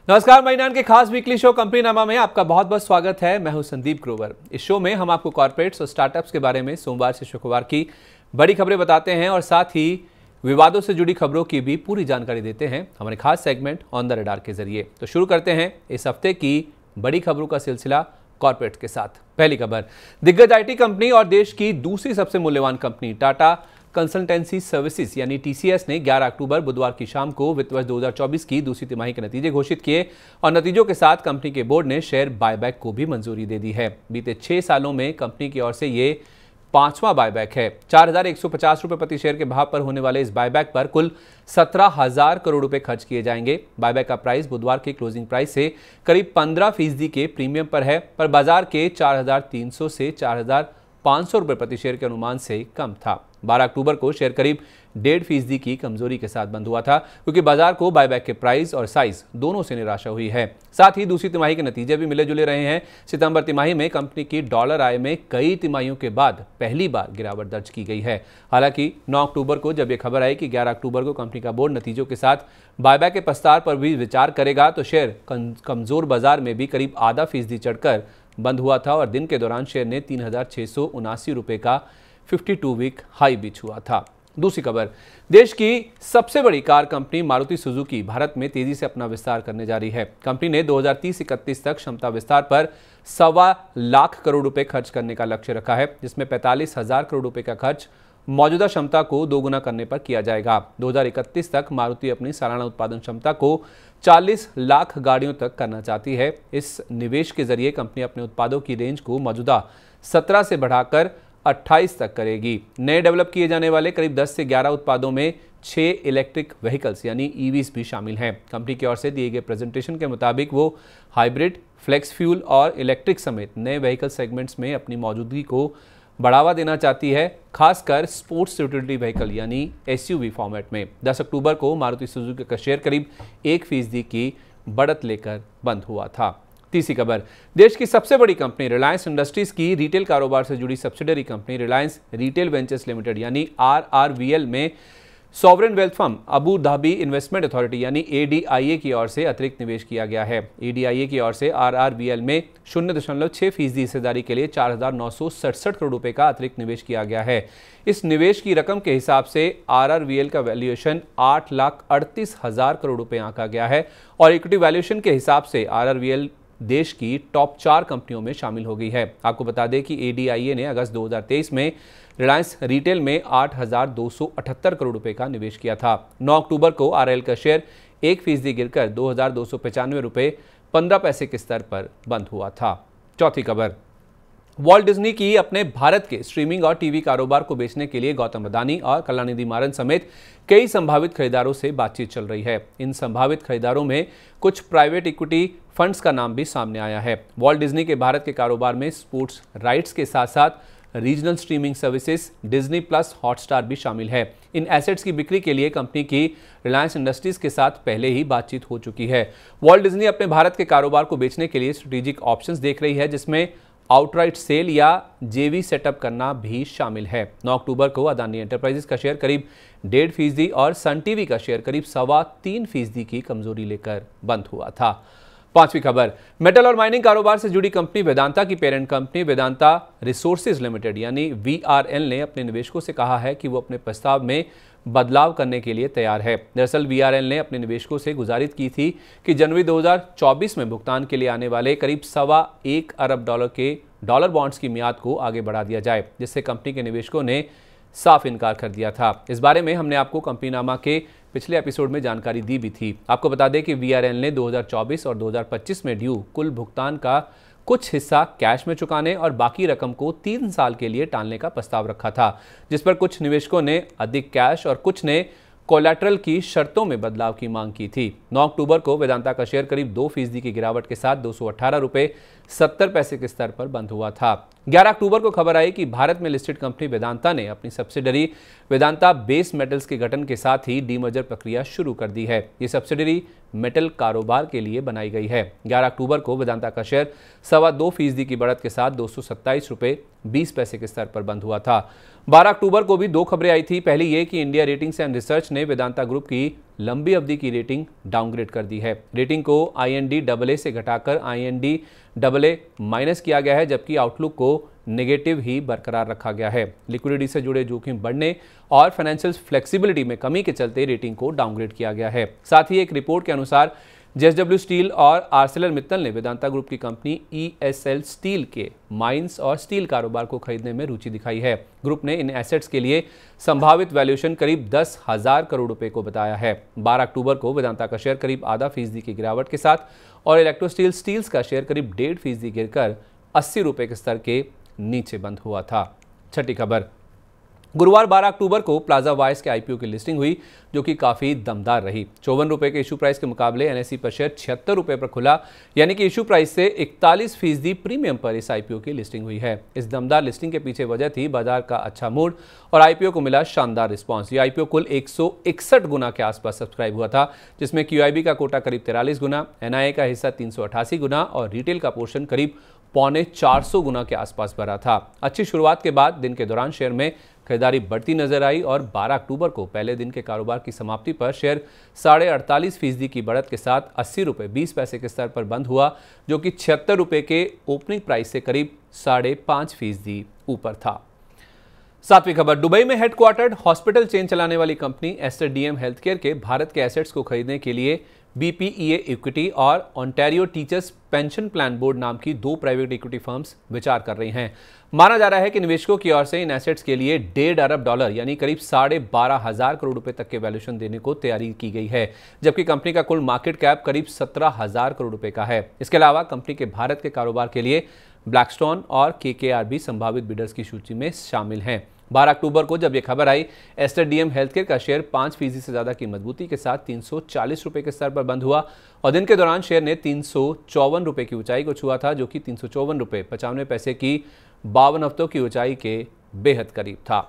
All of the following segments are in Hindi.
नमस्कार, महीनान के खास वीकली शो कंपनीनामा में आपका बहुत बहुत स्वागत है। मैं हूं संदीप ग्रोवर। इस शो में हम आपको कॉर्पोरेट्स और स्टार्टअप्स के बारे में सोमवार से शुक्रवार की बड़ी खबरें बताते हैं और साथ ही विवादों से जुड़ी खबरों की भी पूरी जानकारी देते हैं हमारे खास सेगमेंट ऑन द रडार के जरिए। तो शुरू करते हैं इस हफ्ते की बड़ी खबरों का सिलसिला कॉर्पोरेट के साथ। पहली खबर, दिग्गज आईटी कंपनी और देश की दूसरी सबसे मूल्यवान कंपनी टाटा कंसल्टेंसी सर्विसेज यानी टीसीएस ने 11 अक्टूबर बुधवार की शाम को वित्त वर्ष 2024 की दूसरी तिमाही के नतीजे घोषित किए और नतीजों के साथ कंपनी के बोर्ड ने शेयर बायबैक को भी मंजूरी दे दी है। बीते 6 सालों में कंपनी की ओर से ये 5वां बायबैक है। 4,150 रुपए प्रति शेयर के भाव पर होने वाले इस बायबैक पर कुल 17,000 करोड़ रुपए खर्च किए जाएंगे। बायबैक का प्राइस बुधवार के क्लोजिंग प्राइस से करीब 15% के प्रीमियम पर है, पर बाजार के 4,300 से 4,500 रुपए प्रति शेयर के अनुमान से कम था। 12 अक्टूबर को शेयर करीब 1.5% की कमजोरी के साथ बंद हुआ था, क्योंकि बाजार को बायबैक के प्राइस और साइज दोनों से निराशा हुई है। साथ ही दूसरी तिमाही के नतीजे भी मिले जुले रहे हैं। सितंबर तिमाही में कंपनी की डॉलर आय में कई तिमाहियों के बाद पहली बार गिरावट दर्ज की गई है। हालांकि 9 अक्टूबर को जब यह खबर आई कि 11 अक्टूबर को कंपनी का बोर्ड नतीजों के साथ बायबैक के प्रस्ताव पर भी विचार करेगा, तो शेयर कमजोर बाजार में भी करीब आधा फीसदी चढ़कर बंद हुआ था और दिन के दौरान शेयर ने 3,679 रुपए का 52 वीक हाई भी छुआ था। दूसरी खबर, देश की सबसे बड़ी car company Maruti Suzuki Bharat में तेजी से अपना विस्तार करने जा रही है। कंपनी ने 2030-31 तक क्षमता विस्तार पर 1.25 लाख करोड़ रुपए खर्च करने का लक्ष्य रखा है, जिसमें 45,000 करोड़ रुपए का खर्च मौजूदा क्षमता को दोगुना करने पर किया जाएगा। 2031 तक मारुति अपनी सालाना उत्पादन क्षमता को 40 लाख गाड़ियों तक करना चाहती है। इस निवेश के जरिए कंपनी अपने उत्पादों की रेंज को मौजूदा 17 से बढ़ाकर 28 तक करेगी। नए डेवलप किए जाने वाले करीब 10 से 11 उत्पादों में 6 इलेक्ट्रिक व्हीकल्स यानी ईवीज भी शामिल हैं। कंपनी की ओर से दिए गए प्रेजेंटेशन के मुताबिक वो हाइब्रिड, फ्लेक्स फ्यूल और इलेक्ट्रिक समेत नए व्हीकल सेगमेंट्स में अपनी मौजूदगी को बढ़ावा देना चाहती है, खासकर स्पोर्ट्स यूटिलिटी व्हीकल यानी एसयूवी फॉर्मेट में। 10 अक्टूबर को मारुति सुजुकी का शेयर करीब 1% की बढ़त लेकर बंद हुआ था। तीसरी खबर, देश की सबसे बड़ी कंपनी रिलायंस इंडस्ट्रीज की रिटेल कारोबार से जुड़ी subsidiary company Reliance retail ventures limited यानी RRVL में sovereign wealth fund Abu Dhabi investment authority यानी ADIA की ओर से अतिरिक्त निवेश किया गया है। ADIA की ओर से RRVL में 0.6% हिस्सेदारी के लिए 4,967 करोड़ रुपए का अतिरिक्त निवेश किया गया है। इस निवेश की रकम के हिसाब से RRVL का वैल्यूएशन 8,38,000 करोड़ रुपए आंका गया है और इक्विटी वैल्यूएशन के हिसाब से RRVL देश की टॉप 4 कंपनियों में शामिल हो गई है। आपको बता दें कि ADIA ने अगस्त 2023 में रिलायंस रिटेल में 8,278 करोड़ रुपए का निवेश किया था। 9 अक्टूबर को RRVL का शेयर 1% गिरकर 2,295 रुपए 15 पैसे के स्तर पर बंद हुआ था। चौथी खबर, वॉल्ट डिज्नी की अपने भारत के स्ट्रीमिंग और टीवी कारोबार को बेचने के लिए गौतम अडानी और कल्यानिधि मारन समेत कई संभावित खरीदारों से बातचीत चल रही है। इन संभावित खरीदारों में कुछ प्राइवेट इक्विटी फंड्स का नाम भी सामने आया है। वॉल्ट डिज्नी के भारत के कारोबार में स्पोर्ट्स राइट्स के साथ साथ regional streaming services, Disney plus, Hotstar भी शामिल है। इन एसेट्स की बिक्री के लिए कंपनी की रिलायंस इंडस्ट्रीज के साथ पहले ही बातचीत हो चुकी है। वॉल्ट डिज्नी अपने भारत के कारोबार को बेचने के लिए स्ट्रेटेजिक ऑप्शंस देख रही है, जिसमें आउटराइट सेल या जेवी सेटअप करना भी शामिल है। 9 अक्टूबर को अदानी एंटरप्राइजेस का शेयर करीब 1.5% और सन टीवी का शेयर करीब 3.25% की कमजोरी लेकर बंद हुआ था। पांचवी खबर, मेटल और माइनिंग कारोबार से जुड़ी कंपनी वेदांता की parent company Vedanta resources limited यानी VRL ने अपने निवेशकों से कहा है कि वो अपने प्रस्ताव में बदलाव करने के लिए तैयार है। दरअसल VRL ने अपने निवेशकों से गुजारिश की थी कि जनवरी 2024 में भुगतान के लिए आने वाले करीब $1.25 अरब के डॉलर बॉन्ड्स की मियाद को आगे बढ़ा दिया जाए, जिससे कंपनी के निवेशकों ने साफ इनकार कर दिया था। इस बारे में हमने आपको कंपनीनामा के पिछले एपिसोड में जानकारी दी भी थी। आपको बता दें कि VRL ने 2024 और 2025 में ड्यू कुल भुगतान का कुछ हिस्सा कैश में चुकाने और बाकी रकम को 3 साल के लिए टालने का प्रस्ताव रखा था, जिस पर कुछ निवेशकों ने अधिक कैश और कुछ ने कोलैटरल की शर्तों में बदलाव की मांग की थी। 9 अक्टूबर को वेदांता का शेयर करीब 2% की गिरावट के साथ 218 रुपए 70 पैसे के स्तर पर बंद हुआ था। 11 अक्टूबर को खबर आई कि भारत में लिस्टेड कंपनी वेदांता ने अपनी सब्सिडरी वेदांता बेस मेटल्स के गठन के साथ ही डीमर्जर प्रक्रिया शुरू कर दी है। ये सब्सिडरी मेटल कारोबार के लिए बनाई गई है। 11 अक्टूबर को वेदांता का शेयर 2.25% की बढ़त के साथ 227 रुपए 20 पैसे के स्तर पर बंद हुआ था। 12 अक्टूबर को भी 2 खबरें आई थी। पहली ये कि इंडिया रेटिंग्स एंड रिसर्च ने वेदांता ग्रुप की लंबी अवधि की रेटिंग डाउनग्रेड कर दी है। रेटिंग को IND AA से घटाकर IND AA माइनस किया गया है, जबकि आउटलुक को नेगेटिव ही बरकरार रखा गया है। लिक्विडिटी से जुड़े जोखिम बढ़ने और फाइनेंशियल फ्लेक्सिबिलिटी में कमी के चलते रेटिंग को डाउनग्रेड किया गया है। साथ ही एक रिपोर्ट के अनुसार JSW स्टील और आर्सेलर मित्तल ने वेदांता ग्रुप की कंपनी ESL स्टील के माइंस और स्टील कारोबार को खरीदने में रुचि दिखाई है। ग्रुप ने इन एसेट्स के लिए संभावित वैल्यूएशन करीब 10,000 करोड़ रुपए को बताया है। 12 अक्टूबर को वेदांता का शेयर करीब आधा फीसदी की गिरावट के साथ और इलेक्ट्रो स्टील्स का शेयर करीब 1.5% गिरकर 80 रुपए के स्तर के नीचे बंद हुआ था। छठी खबर, गुरुवार 12 अक्टूबर को प्लाजा वाइस के IPO की लिस्टिंग हुई, जो कि काफी दमदार रही। 54 रुपए के इशू प्राइस के मुकाबले NSE पर शेयर 76 रुपए पर खुला, यानी कि इशू प्राइस से 41% प्रीमियम पर इस IPO की लिस्टिंग हुई है। इस दमदार लिस्टिंग के पीछे वजह थी बाजार का अच्छा मूड और IPO को मिला शानदार रिस्पांस। ये IPO कुल 161 गुना के आसपास सब्सक्राइब हुआ था, जिसमें QIB का कोटा करीब 43 गुना, NIA का हिस्सा 388 गुना और रिटेल का पोर्शन करीब 350 गुना के आसपास भरा था। अच्छी शुरुआत के बाद दिन के दौरान शेयर में खरीदारी बढ़ती नजर आई और 12 अक्टूबर को पहले दिन के कारोबार की समाप्ति पर शेयर 48.5% की बढ़त के साथ 80 रुपए 20 पैसे के स्तर पर बंद हुआ, जो कि 76 रुपए के ओपनिंग प्राइस से करीब 5.5% ऊपर था। सातवीं खबर, दुबई में हेडक्वार्टर्ड हॉस्पिटल चेन चलाने वाली कंपनी एस्टर DM हेल्थकेयर के भारत के एसेट्स को खरीदने के लिए BPEA इक्विटी और Ontario teachers pension plan board नाम की 2 प्राइवेट इक्विटी फर्म्स विचार कर रही हैं। माना जा रहा है कि निवेशकों की ओर से इन एसेट्स के लिए $1.5 अरब यानी करीब 12,500 करोड़ रुपए तक के वैल्यूएशन देने को तैयारी की गई है, जबकि कंपनी का कुल मार्केट कैप करीब 17,000 करोड़ रुपए का है। इसके अलावा कंपनी के भारत के कारोबार के लिए ब्लैकस्टोन और KKR भी संभावित बिडर्स की सूची में शामिल हैं। 12 अक्टूबर को जब यह खबर आई, एस्टर DM हेल्थकेयर का शेयर 5% से ज्यादा की मजबूती के साथ 340 रुपए के स्तर पर बंद हुआ और दिन के दौरान शेयर ने 354 रुपए की ऊंचाई को छुआ था, जो कि 354 रुपए 95 पैसे की 52 हफ्तों की ऊंचाई के बेहद करीब था।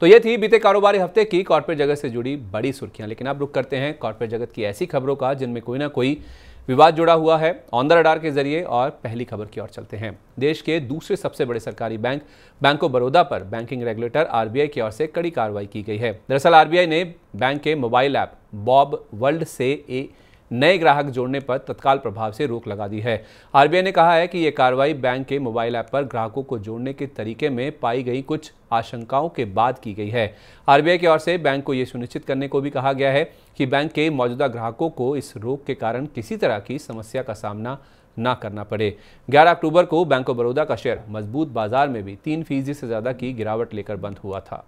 तो ये थी बीते कारोबारी हफ्ते की कॉर्पोरेट जगत से जुड़ी बड़ी सुर्खियां। लेकिन अब रुक करते हैं कॉर्पोरेट जगत की ऐसी खबरों का जिनमें कोई ना कोई विवाद जुड़ा हुआ है, ऑन द रडार के जरिए। और पहली खबर की ओर चलते हैं। देश के दूसरे सबसे बड़े सरकारी बैंक ऑफ बड़ौदा पर बैंकिंग रेगुलेटर RBI की ओर से कड़ी कार्रवाई की गई है। दरअसल RBI ने बैंक के मोबाइल ऐप बॉब वर्ल्ड से नए ग्राहक जोड़ने पर तत्काल प्रभाव से रोक लगा दी है। RBI ने कहा है कि यह कार्रवाई बैंक के मोबाइल ऐप पर ग्राहकों को जोड़ने के तरीके में पाई गई कुछ आशंकाओं के बाद की गई है। RBI की ओर से बैंक को यह सुनिश्चित करने को भी कहा गया है कि बैंक के मौजूदा ग्राहकों को इस रोक के कारण किसी तरह की समस्या का सामना ना करना पड़े। 11 अक्टूबर को बैंक ऑफ बड़ौदा का शेयर मजबूत बाजार में भी 3% से ज्यादा की गिरावट लेकर बंद हुआ था।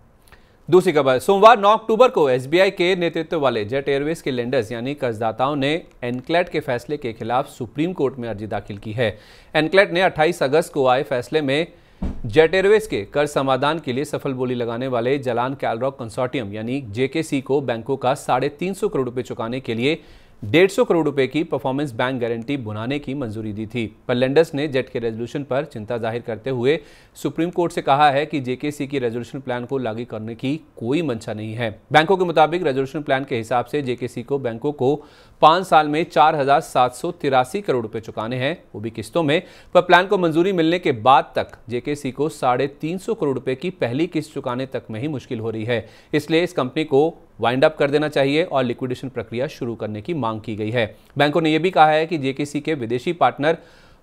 दूसरी खबर, सोमवार 9 अक्टूबर को SBI के नेतृत्व वाले जेट एयरवेज के लेंडर्स यानी कर्जदाताओं ने एनक्लेट के फैसले के खिलाफ सुप्रीम कोर्ट में अर्जी दाखिल की है। एनक्लेट ने 28 अगस्त को आए फैसले में जेट एयरवेज के कर्ज समाधान के लिए सफल बोली लगाने वाले जलान कैलरॉक कंसोर्टियम यानी JKC को बैंकों का 350 करोड़ रुपए चुकाने के लिए 150 करोड़ रुपए की परफॉर्मेंस बैंक गारंटी बुनाने की मंजूरी दी थी। पर लेंडर्स ने जेट के रेजोल्यूशन पर चिंता जाहिर करते हुए सुप्रीम कोर्ट से कहा है कि JKC की रेजोल्यूशन प्लान को लागू करने की कोई मंशा नहीं है। बैंकों के मुताबिक रेजोल्यूशन प्लान के हिसाब से JKC को बैंकों को 5 साल में 4,783 करोड़ रुपए चुकाने हैं, वो भी किस्तों में। पर प्लान को मंजूरी मिलने के बाद तक JKC को 350 करोड़ रुपए की पहली किस्त चुकाने तक में ही मुश्किल हो रही है। इसलिए इस कंपनी को वाइंड अप कर देना चाहिए और लिक्विडेशन प्रक्रिया शुरू करने की मांग की गई है। बैंकों ने यह भी कहा है कि JKC के विदेशी पार्टनर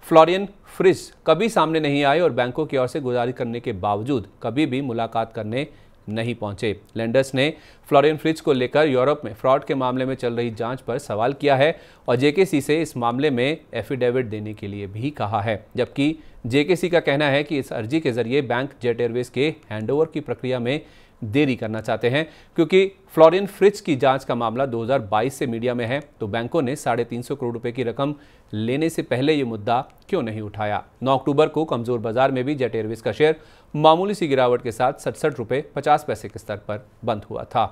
फ्लोरियन फ्रिज कभी सामने नहीं आए और बैंकों की ओर से गुजारिश करने के बावजूद कभी भी मुलाकात करने नहीं पहुंचे। लेंडर्स ने फ्लोरियन फ्रिज को लेकर यूरोप में फ्रॉड के मामले में चल रही जांच पर सवाल किया है और JKC से इस मामले में एफिडेविट देने के लिए भी कहा है। जबकि JKC का कहना है कि इस अर्जी के जरिए बैंक जेट एयरवेज के हैंडओवर की प्रक्रिया में देरी करना चाहते हैं, क्योंकि फ्लोरियन फ्रिज की जांच का मामला 2022 से मीडिया में है, तो बैंकों ने 350 करोड़ रुपए की रकम लेने से पहले ये मुद्दा क्यों नहीं उठाया। 9 अक्टूबर को कमजोर बाजार में भी जेट एयरवेज का शेयर मामूली सी गिरावट के साथ 67 रुपए 50 पैसे के स्तर पर बंद हुआ था।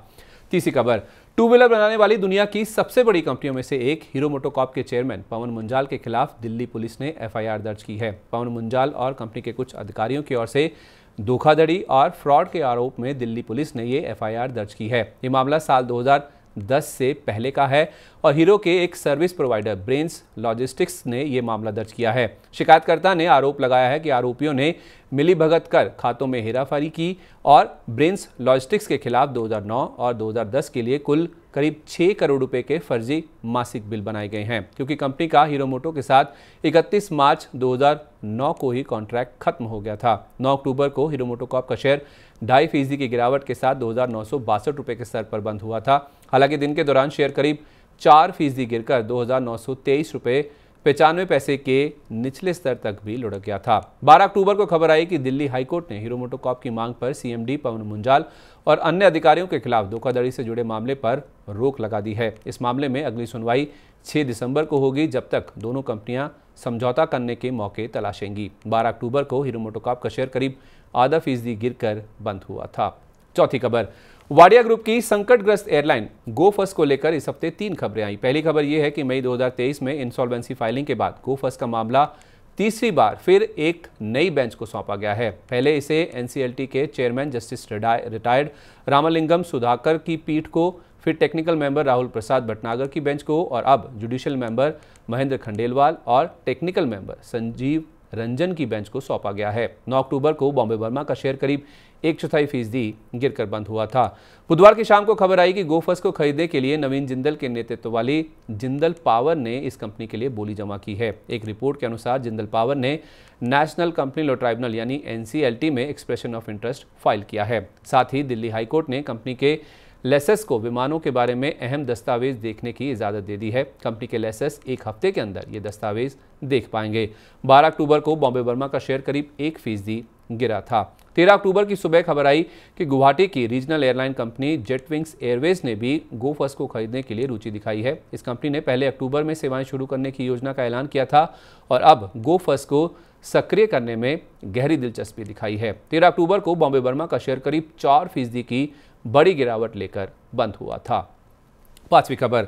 तीसरी खबर, टू व्हीलर बनाने वाली दुनिया की सबसे बड़ी कंपनियों में से एक हीरो मोटोकॉर्प के चेयरमैन पवन मुंजाल के खिलाफ दिल्ली पुलिस ने FIR दर्ज की है। पवन मुंजाल और कंपनी के कुछ अधिकारियों की ओर से धोखाधड़ी और फ्रॉड के आरोप में दिल्ली पुलिस ने ये FIR दर्ज की है। ये मामला साल 2010 से पहले का है और हीरो के एक सर्विस प्रोवाइडर ब्रेन्स लॉजिस्टिक्स ने यह मामला दर्ज किया है। शिकायतकर्ता ने आरोप लगाया है कि आरोपियों ने मिलीभगत कर खातों में हेराफेरी की और ब्रेन्स लॉजिस्टिक्स के खिलाफ 2009 और 2010 के लिए कुल करीब 6 करोड़ रुपए के फर्जी मासिक बिल बनाए गए हैं। क्योंकि कंपनी का हीरो मोटो के साथ 31 मार्च 2009 को ही कॉन्ट्रैक्ट खत्म हो गया था। 9 अक्टूबर को हीरो मोटोकॉर्प का शेयर 2.5% की गिरावट के साथ 2,962 रुपए के स्तर पर बंद हुआ था। हालांकि दिन के दौरान शेयर करीब 4% गिरकर 2,923 रुपए 95 पैसे के निचले स्तर तक भी लुढ़क गया था। 12 अक्टूबर को खबर आई कि दिल्ली हाईकोर्ट ने हीरो मोटोकॉर्प की मांग पर सीएमडी पवन मुंजाल और अन्य अधिकारियों के खिलाफ धोखाधड़ी से जुड़े मामले पर रोक लगा दी है। इस मामले में अगली सुनवाई 6 दिसंबर को होगी, जब तक दोनों कंपनियां समझौता करने के मौके तलाशेंगी। 12 अक्टूबर को हीरो मोटोकॉर्प का शेयर करीब 0.5% गिरकर बंद हुआ था। चौथी खबर, वाडिया ग्रुप की संकटग्रस्त एयरलाइन गो फर्स्ट को लेकर इस हफ्ते 3 खबरें आई। पहली खबर यह है कि मई 2023 में इंसॉल्वेंसी फाइलिंग के बाद गो फर्स्ट का मामला तीसरी बार फिर एक नई बेंच को सौंपा गया है। पहले इसे एनसीएलटी के chairman justice retired Ramalingam Sudhakar की पीठ को, फिर टेक्निकल मेंबर राहुल प्रसाद भटनागर की बेंच को और अब जुडिशियल मेंबर महेंद्र खंडेलवाल और टेक्निकल मेंबर संजीव रंजन की बेंच को सौंपा गया है। 9 अक्टूबर को बॉम्बे वर्मा का शेयर करीब 1/4% गिरकर बंद हुआ था। बुधवार की शाम को खबर आई कि गो फर्स्ट को खरीदने के लिए नवीन जिंदल के नेतृत्व वाली जिंदल पावर ने इस कंपनी के लिए बोली जमा की है। एक रिपोर्ट के अनुसार जिंदल पावर ने नेशनल कंपनी लॉ ट्राइब्यूनल यानी एनसीएलटी में एक्सप्रेशन ऑफ इंटरेस्ट फाइल किया है। साथ ही दिल्ली हाईकोर्ट ने कंपनी के लेसेस को विमानों के बारे में अहम दस्तावेज देखने की इजाज़त दे दी है। कंपनी के लेसेस एक हफ्ते के अंदर ये दस्तावेज देख पाएंगे। 12 अक्टूबर को बॉम्बे वर्मा का शेयर करीब 1% गिरा था। 13 अक्टूबर की सुबह खबर आई कि गुवाहाटी की रीजनल एयरलाइन कंपनी जेटविंग्स एयरवेज ने भी गो फर्स्ट को खरीदने के लिए रुचि दिखाई है। इस कंपनी ने पहले अक्टूबर में सेवाएं शुरू करने की योजना का ऐलान किया था और अब गो फर्स्ट को सक्रिय करने में गहरी दिलचस्पी दिखाई है। 13 अक्टूबर को बॉम्बे वर्मा का शेयर करीब 4% की बड़ी गिरावट लेकर बंद हुआ था। पांचवी खबर,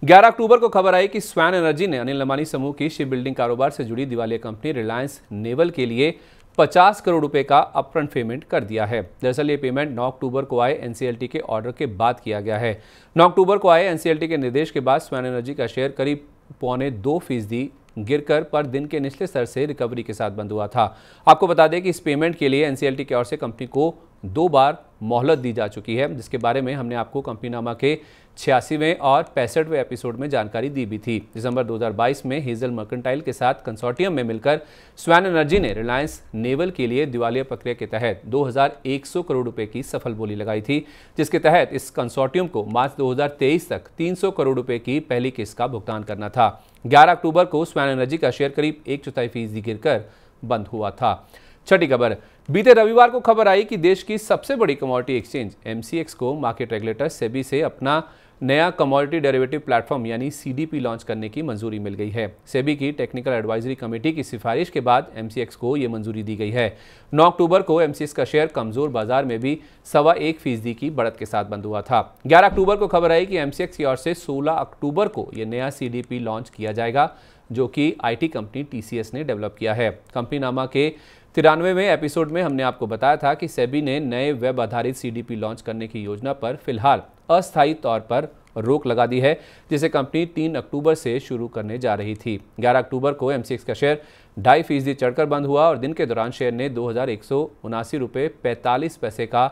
11 अक्टूबर को खबर आई कि स्वैन एनर्जी ने अनिल अंबानी समूह की शिप बिल्डिंग कारोबार से जुड़ी दिवालिया कंपनी रिलायंस नेवल के लिए 50 करोड़ रुपए का अपफ्रंट पेमेंट कर दिया है। दरअसल ये पेमेंट 9 अक्टूबर को आए एनसीएलटी के ऑर्डर के बाद किया गया है। 9 अक्टूबर को आए एनसीएलटी के निर्देश के बाद स्वैन एनर्जी का शेयर करीब 0.25% गिरकर पर दिन के निचले स्तर से रिकवरी के साथ बंद हुआ था। आपको बता दें कि इस पेमेंट के लिए एनसीएलटी की ओर से कंपनी को 2 बार मोहलत दी जा चुकी है, जिसके बारे में हमने आपको कंपनीनामा के 86वें और 65वें एपिसोड में जानकारी दी भी थी। दिसंबर 2022 में हेजल मर्केंटाइल के साथ कंसोर्टियम में मिलकर स्वैन एनर्जी ने रिलायंस नेवल के लिए दिवालिया प्रक्रिया के तहत 2100 करोड़ रुपए की सफल बोली लगाई थी, जिसके तहत इस कंसोर्टियम को मार्च 2023 तक 300 करोड़ रुपए की पहली किस्त का भुगतान करना था। 11 अक्टूबर को स्वैन एनर्जी का शेयर करीब 1/4% गिरकर बंद हुआ था। छठी खबर, बीते रविवार को खबर आई कि देश की सबसे बड़ी कमोडिटी एक्सचेंज एमसीएक्स को मार्केट रेगुलेटर सेबी से अपना नया कमोडिटी डेरिवेटिव प्लेटफॉर्म यानी सीडीपी लॉन्च करने की मंजूरी मिल गई है। सेबी की टेक्निकल एडवाइजरी कमेटी की सिफारिश के बाद एमसीएक्स को यह मंजूरी दी गई है। 9 अक्टूबर को एमसीएक्स का शेयर कमजोर बाजार में भी 1.25% की बढ़त के साथ बंद हुआ था। 11 अक्टूबर को खबर आई कि एमसीएक्स की ओर से 16 अक्टूबर को यह नया सीडीपी लॉन्च किया जाएगा, जो कि आईटी कंपनी टीसीएस ने डेवलप किया है। कंपनीनामा के 93वें एपिसोड में हमने आपको बताया था कि सेबी ने नए वेब आधारित सीडीपी लॉन्च करने की योजना पर फिलहाल अस्थायी तौर पर रोक लगा दी है, जिसे कंपनी 3 अक्टूबर से शुरू करने जा रही थी। 11 अक्टूबर को एमसीएक्स का शेयर 2.5% चढ़कर बंद हुआ और दिन के दौरान शेयर ने 2179 रुपये 45 पैसे का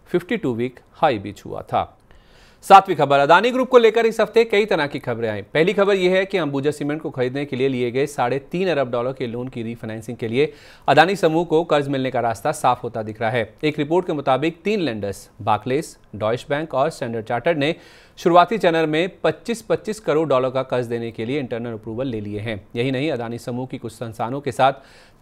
52 वीक हाई भी छुआ था। सातवीं खबर, अदानी ग्रुप को लेकर इस हफ्ते कई तरह की खबरें आई। पहली खबर यह है कि अंबुजा सीमेंट को खरीदने के लिए लिए गए $3.5 अरब के लोन की रीफाइनेंसिंग के लिए अदानी समूह को कर्ज मिलने का रास्ता साफ होता दिख रहा है। एक रिपोर्ट के मुताबिक 3 लेंडर्स बार्कलेस, डॉयश बैंक और स्टैंडर्ड चार्टर्ड ने शुरुआती चरण में $25 करोड़ का कर्ज देने के लिए इंटरनल अप्रूवल ले लिए हैं। यही नहीं, अदानी समूह की कुछ संस्थानों के साथ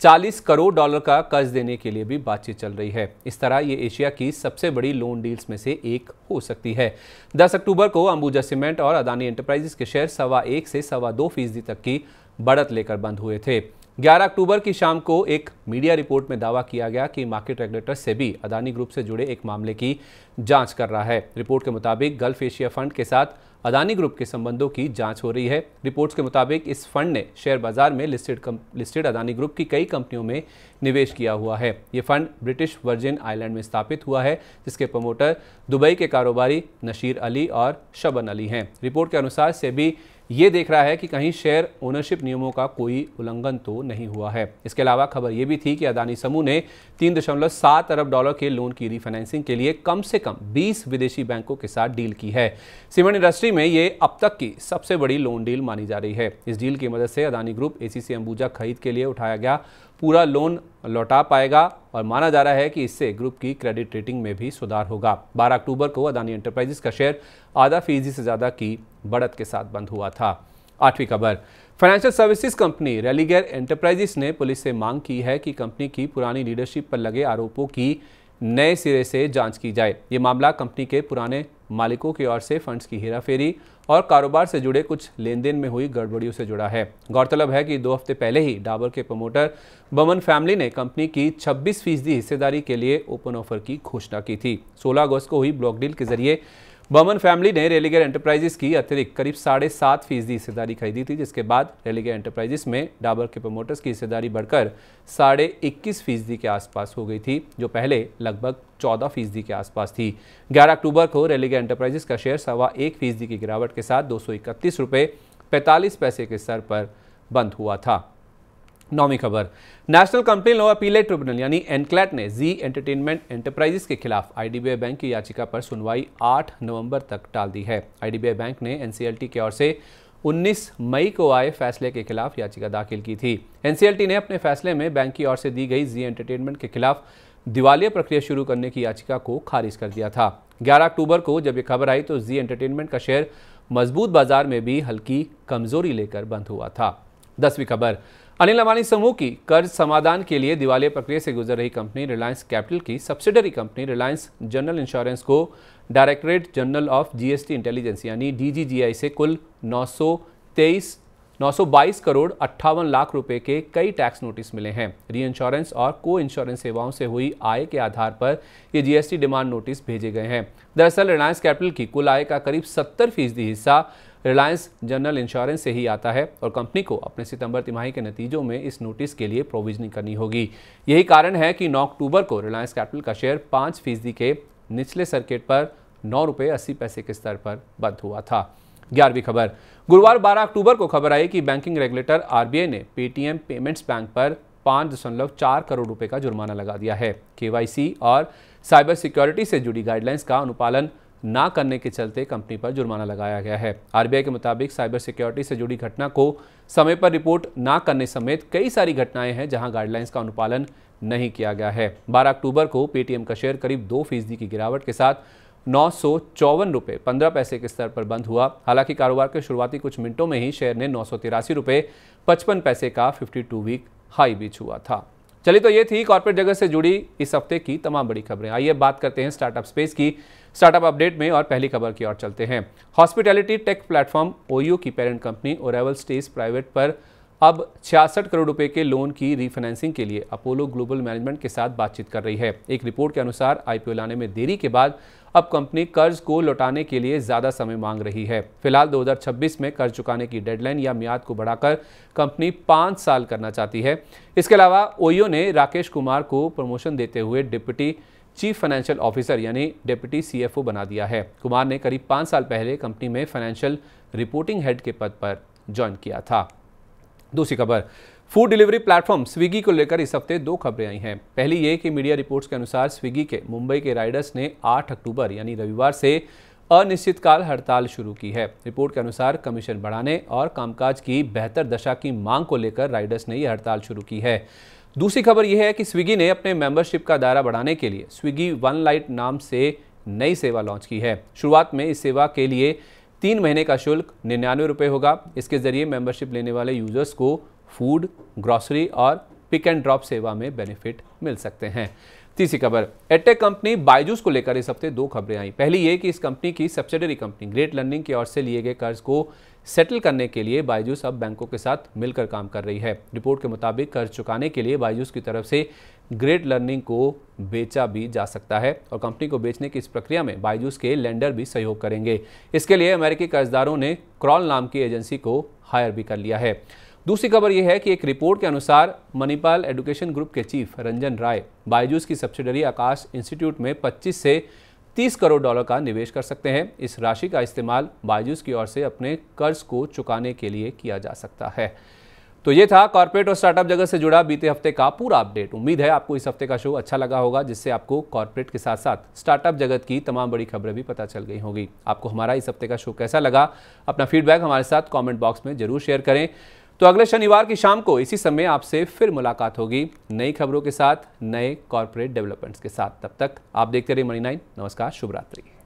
$40 करोड़ का कर्ज देने के लिए भी बातचीत चल रही है। इस तरह ये एशिया की सबसे बड़ी लोन डील्स में से एक हो सकती है। 10 अक्टूबर को अंबुजा सीमेंट और अदानी एंटरप्राइजेस के शेयर 1.25 से 2.25% तक की बढ़त लेकर बंद हुए थे। 11 अक्टूबर की शाम को एक मीडिया रिपोर्ट में दावा किया गया कि market regulator SEBI Adani group से जुड़े एक मामले की जांच कर रहा है। रिपोर्ट के मुताबिक गल्फ एशिया फंड के साथ अदानी ग्रुप के संबंधों की जांच हो रही है। रिपोर्ट्स के मुताबिक इस फंड ने शेयर बाजार में लिस्टेड अदानी ग्रुप की कई कंपनियों में निवेश किया हुआ है। ये फंड ब्रिटिश वर्जिन आइलैंड में स्थापित हुआ है, जिसके प्रमोटर दुबई के कारोबारी नशीर अली और शबन अली हैं। रिपोर्ट के अनुसार सेबी ये देख रहा है कि कहीं शेयर ओनरशिप नियमों का कोई उल्लंघन तो नहीं हुआ है। इसके अलावा खबर यह भी थी कि अदानी समूह ने 3.7 अरब डॉलर के लोन की रीफाइनेंसिंग के लिए कम से कम 20 विदेशी बैंकों के साथ डील की है। सीमेंट इंडस्ट्री में ये अब तक की सबसे बड़ी लोन डील मानी जा रही है। इस डील की मदद से अदानी ग्रुप एसीसी अंबुजा खरीद के लिए उठाया गया पूरा लोन लौटा पाएगा और माना जा रहा है कि इससे ग्रुप की क्रेडिट रेटिंग में भी सुधार होगा। 12 अक्टूबर को अदानी एंटरप्राइजेस का शेयर आधा फीसदी से ज्यादा की बढ़त के साथ बंद हुआ था। 8वीं खबर, financial services company Religare enterprises ने पुलिस से मांग की है कि कंपनी की पुरानी लीडरशिप पर लगे आरोपों की नए सिरे से जांच की जाए। ये मामला कंपनी के पुराने मालिकों की ओर से फंड्स की हेराफेरी और कारोबार से जुड़े कुछ लेन देन में हुई गड़बड़ियों से जुड़ा है। गौरतलब है कि 2 हफ्ते पहले ही डाबर के प्रमोटर बमन फैमिली ने कंपनी की 26% हिस्सेदारी के लिए ओपन ऑफर की घोषणा की थी। 16 अगस्त को हुई ब्लॉक डील के जरिए बमन फैमिली ने रेलिगेयर एंटरप्राइजेस की अतिरिक्त करीब 7.5% हिस्सेदारी खरीदी थी, जिसके बाद रेलिगेयर एंटरप्राइजेस में डाबर के प्रमोटर्स की हिस्सेदारी बढ़कर 21.5% के आसपास हो गई थी, जो पहले लगभग 14% के आसपास थी। 11 अक्टूबर को रेलिगेयर एंटरप्राइजेस का शेयर 1.25% की गिरावट के साथ 231 रुपये 45 पैसे के स्तर पर बंद हुआ था। 9वीं खबर, national complaint law appellate tribunal यानी एनक्लैट ने जी एंटरटेनमेंट एंटरप्राइजेस के खिलाफ आईडीबीआई बैंक की याचिका पर सुनवाई 8 नवंबर तक टाल दी है। आईडीबीआई बैंक ने एनसीएलटी की ओर से 19 मई को आए फैसले के खिलाफ याचिका दाखिल की थी। एनसीएलटी ने अपने फैसले में बैंक की ओर से दी गई जी एंटरटेनमेंट के खिलाफ दिवालिया प्रक्रिया शुरू करने की याचिका को खारिज कर दिया था। 11 अक्टूबर को जब ये खबर आई तो जी एंटरटेनमेंट का शेयर मजबूत बाजार में भी हल्की कमजोरी लेकर बंद हुआ था। 10वीं खबर, अनिल अंबानी समूह की कर्ज समाधान के लिए दिवालिया प्रक्रिया से गुजर रही कंपनी रिलायंस कैपिटल की subsidiary company Reliance General Insurance को Directorate General of GST intelligence यानी डीजीजीआई से कुल 922 करोड़ 58 लाख रुपए के कई टैक्स नोटिस मिले हैं। री इंश्योरेंस और को इंश्योरेंस सेवाओं से हुई आय के आधार पर ये जीएसटी डिमांड नोटिस भेजे गए हैं। दरअसल रिलायंस कैपिटल की कुल आय का करीब 70% हिस्सा रिलायंस जनरल इंश्योरेंस से ही आता है और कंपनी को अपने सितंबर तिमाही के नतीजों में इस नोटिस के लिए प्रोविजनिंग करनी होगी। यही कारण है कि 9 अक्टूबर को रिलायंस कैपिटल का शेयर 5% के निचले सर्किट पर 9 रुपये 80 पैसे के स्तर पर बंद हुआ था। 11वीं खबर, गुरुवार 12 अक्टूबर को खबर आई कि बैंकिंग रेगुलेटर आरबीआई ने पेटीएम पेमेंट्स बैंक पर 5.4 करोड़ रुपए का जुर्माना लगा दिया है। केवाईसी और साइबर सिक्योरिटी से जुड़ी गाइडलाइंस का अनुपालन ना करने के चलते कंपनी पर जुर्माना लगाया गया है। आरबीआई के मुताबिक साइबर सिक्योरिटी से जुड़ी घटना को समय पर रिपोर्ट ना करने समेत कई सारी घटनाएं हैं जहां गाइडलाइंस का अनुपालन नहीं किया गया है। 12 अक्टूबर को पेटीएम का शेयर करीब 2% की गिरावट के साथ 954 रुपये 15 पैसे के स्तर पर बंद हुआ। हालांकि कारोबार के शुरुआती कुछ मिनटों में ही शेयर ने 983 रुपये 55 पैसे का 52 वीक हाई भी छुआ था। चलिए, तो ये थी कॉर्पोरेट जगत से जुड़ी इस हफ्ते की तमाम बड़ी खबरें। आइए बात करते हैं स्टार्टअप स्पेस की। स्टार्टअप अपडेट में और पहली खबर की ओर चलते हैं। हॉस्पिटैलिटी टेक प्लेटफॉर्म ओयो की पेरेंट कंपनी ओरेवल स्टेज प्राइवेट पर अब 66 करोड़ रुपए के लोन की रीफाइनेंसिंग के लिए अपोलो ग्लोबल मैनेजमेंट के साथ बातचीत कर रही है। एक रिपोर्ट के अनुसार आईपीओ लाने में देरी के बाद अब कंपनी कर्ज को लौटाने के लिए ज्यादा समय मांग रही है। फिलहाल 2026 में कर्ज चुकाने की डेडलाइन या मियाद को बढ़ाकर कंपनी 5 साल करना चाहती है। इसके अलावा ओयो ने राकेश कुमार को प्रमोशन देते हुए डिप्टी चीफ फाइनेंशियल ऑफिसर यानी डिप्टी सीएफओ बना दिया है। कुमार ने करीब 5 साल पहले कंपनी में फाइनेंशियल रिपोर्टिंग हेड के पद पर ज्वाइन किया था। दूसरी खबर, फूड डिलीवरी प्लेटफॉर्म स्विगी को लेकर इस हफ्ते 2 खबरें आई हैं। पहली ये कि मीडिया रिपोर्ट्स के अनुसार स्विगी के मुंबई के राइडर्स ने 8 अक्टूबर यानी रविवार से अनिश्चितकाल हड़ताल शुरू की है। रिपोर्ट के अनुसार कमीशन बढ़ाने और कामकाज की बेहतर दशा की मांग को लेकर राइडर्स ने यह हड़ताल शुरू की है। दूसरी खबर यह है कि स्विगी ने अपने मेंबरशिप का दायरा बढ़ाने के लिए स्विगी वन लाइट नाम से नई सेवा लॉन्च की है। शुरुआत में इस सेवा के लिए 3 महीने का शुल्क 99 रुपये होगा। इसके जरिए मेंबरशिप लेने वाले यूजर्स को फूड, ग्रॉसरी और पिक एंड ड्रॉप सेवा में बेनिफिट मिल सकते हैं। तीसरी खबर, एडटेक कंपनी बायजूस को लेकर इस हफ्ते 2 खबरें आई। पहली ये कि इस कंपनी की सब्सिडरी कंपनी ग्रेट लर्निंग की ओर से लिए गए कर्ज को सेटल करने के लिए बायजूस अब बैंकों के साथ मिलकर काम कर रही है। रिपोर्ट के मुताबिक कर्ज चुकाने के लिए बायजूस की तरफ से ग्रेट लर्निंग को बेचा भी जा सकता है और कंपनी को बेचने की इस प्रक्रिया में बायजूस के लेंडर भी सहयोग करेंगे। इसके लिए अमेरिकी कर्जदारों ने क्रॉल नाम की एजेंसी को हायर भी कर लिया है। दूसरी खबर यह है कि एक रिपोर्ट के अनुसार मणिपाल एजुकेशन ग्रुप के चीफ रंजन राय बायजूस की सब्सिडरी आकाश इंस्टीट्यूट में 25 से 30 करोड़ डॉलर का निवेश कर सकते हैं। इस राशि का इस्तेमाल बायजूस की ओर से अपने कर्ज को चुकाने के लिए किया जा सकता है। तो ये था कॉर्पोरेट और स्टार्टअप जगत से जुड़ा बीते हफ्ते का पूरा अपडेट। उम्मीद है आपको इस हफ्ते का शो अच्छा लगा होगा, जिससे आपको कॉर्पोरेट के साथ साथ स्टार्टअप जगत की तमाम बड़ी खबरें भी पता चल गई होगी। आपको हमारा इस हफ्ते का शो कैसा लगा, अपना फीडबैक हमारे साथ कमेंट बॉक्स में जरूर शेयर करें। तो अगले शनिवार की शाम को इसी समय आपसे फिर मुलाकात होगी नई खबरों के साथ, नए कॉर्पोरेट डेवलपमेंट्स के साथ। तब तक आप देखते रहिए मनी 9। नमस्कार, शुभ रात्रि।